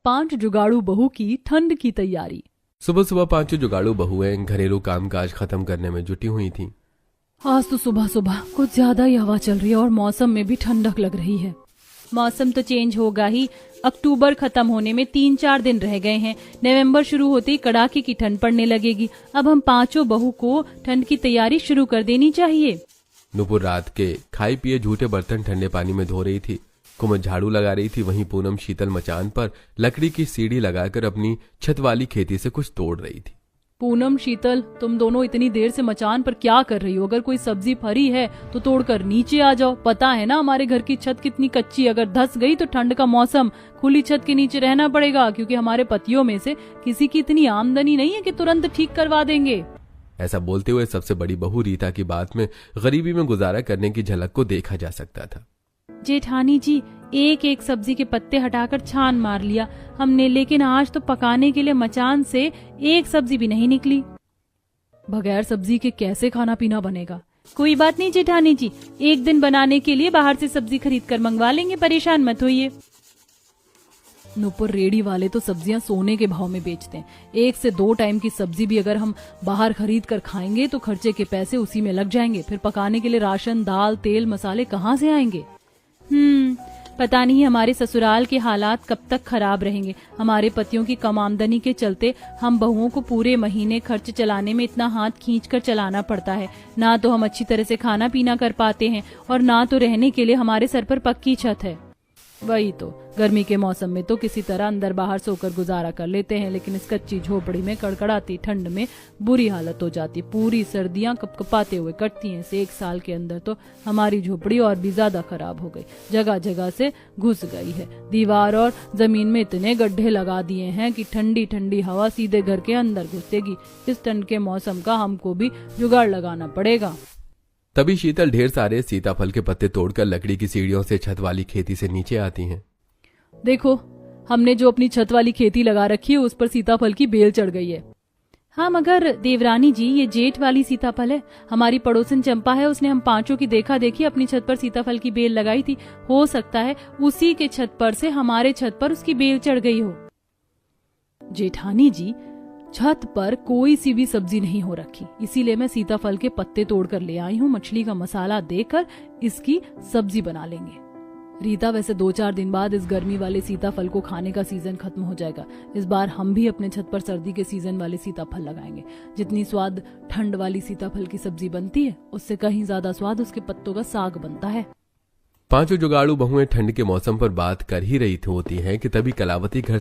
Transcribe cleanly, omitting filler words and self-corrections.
5 जुगाड़ू बहू की ठंड की तैयारी। सुबह सुबह 5 जुगाड़ू बहुएं घरेलू कामकाज खत्म करने में जुटी हुई थीं। आज तो सुबह सुबह कुछ ज्यादा ही हवा चल रही है और मौसम में भी ठंडक लग रही है। मौसम तो चेंज होगा ही, अक्टूबर खत्म होने में 3-4 दिन रह गए हैं। नवंबर शुरू होते ही कड़ाके की ठंड पड़ने लगेगी। अब हम 5 बहू को ठंड की तैयारी शुरू कर देनी चाहिए। नुपुर रात के खाए पिए झूठे बर्तन ठंडे पानी में धो रही थी। कुमुद झाड़ू लगा रही थी। वहीं पूनम शीतल मचान पर लकड़ी की सीढ़ी लगाकर अपनी छत वाली खेती से कुछ तोड़ रही थी। पूनम, शीतल, तुम दोनों इतनी देर से मचान पर क्या कर रही हो? अगर कोई सब्जी फरी है तो तोड़कर नीचे आ जाओ। पता है ना हमारे घर की छत कितनी कच्ची, अगर धंस गई तो ठंड का मौसम खुली छत के नीचे रहना पड़ेगा, क्योंकि हमारे पतियों में से किसी की इतनी आमदनी नहीं है कि तुरंत ठीक करवा देंगे। ऐसा बोलते हुए सबसे बड़ी बहू रीता की बात में गरीबी में गुजारा करने की झलक को देखा जा सकता था। जेठानी जी, एक एक सब्जी के पत्ते हटाकर छान मार लिया हमने, लेकिन आज तो पकाने के लिए मचान से एक सब्जी भी नहीं निकली। बगैर सब्जी के कैसे खाना पीना बनेगा? कोई बात नहीं जेठानी जी, एक दिन बनाने के लिए बाहर से सब्जी खरीद कर मंगवा लेंगे, परेशान मत होइए। नुपुर, रेडी वाले तो सब्जियां सोने के भाव में बेचते हैं। 1 से 2 टाइम की सब्जी भी अगर हम बाहर खरीद कर खाएंगे तो खर्चे के पैसे उसी में लग जाएंगे। फिर पकाने के लिए राशन, दाल, तेल, मसाले कहाँ से आएंगे? पता नहीं हमारे ससुराल के हालात कब तक खराब रहेंगे। हमारे पतियों की कम आमदनी के चलते हम बहुओं को पूरे महीने खर्च चलाने में इतना हाथ खींचकर चलाना पड़ता है। ना तो हम अच्छी तरह से खाना पीना कर पाते हैं और ना तो रहने के लिए हमारे सर पर पक्की छत है। वही तो, गर्मी के मौसम में तो किसी तरह अंदर बाहर सोकर गुजारा कर लेते हैं, लेकिन इस कच्ची झोपड़ी में कड़कड़ाती ठंड में बुरी हालत हो जाती। पूरी सर्दियां कपकपाते हुए कटती हैं। इस 1 साल के अंदर तो हमारी झोपड़ी और भी ज्यादा खराब हो गई, जगह जगह से घुस गई है। दीवार और जमीन में इतने गड्ढे लगा दिए हैं कि ठंडी ठंडी हवा सीधे घर के अंदर घुसेगी। इस ठंड के मौसम का हमको भी जुगाड़ लगाना पड़ेगा। तभी शीतल ढेर सारे सीताफल के पत्ते तोड़कर लकड़ी की सीढ़ियों से छत वाली खेती से नीचे आती हैं। देखो, हमने जो अपनी छत वाली खेती लगा रखी है उस पर सीताफल की बेल चढ़ गई है। हाँ, मगर देवरानी जी, ये जेठ वाली सीताफल है। हमारी पड़ोसन चंपा है, उसने हम 5 की देखा देखी अपनी छत पर सीताफल की बेल लगाई थी। हो सकता है उसी के छत पर से हमारे छत पर उसकी बेल चढ़ गई हो। जेठानी जी, छत पर कोई सी भी सब्जी नहीं हो रखी, इसीलिए मैं सीताफल के पत्ते तोड़कर ले आई हूँ। मछली का मसाला देकर इसकी सब्जी बना लेंगे। रीता, वैसे 2-4 दिन बाद इस गर्मी वाले सीताफल को खाने का सीजन खत्म हो जाएगा। इस बार हम भी अपने छत पर सर्दी के सीजन वाले सीताफल लगाएंगे। जितनी स्वाद ठंड वाली सीताफल की सब्जी बनती है, उससे कहीं ज्यादा स्वाद उसके पत्तों का साग बनता है। 5 जुगाड़ू बहुएं ठंड के मौसम पर बात कर ही रही होती हैं कि तभी कलावती घर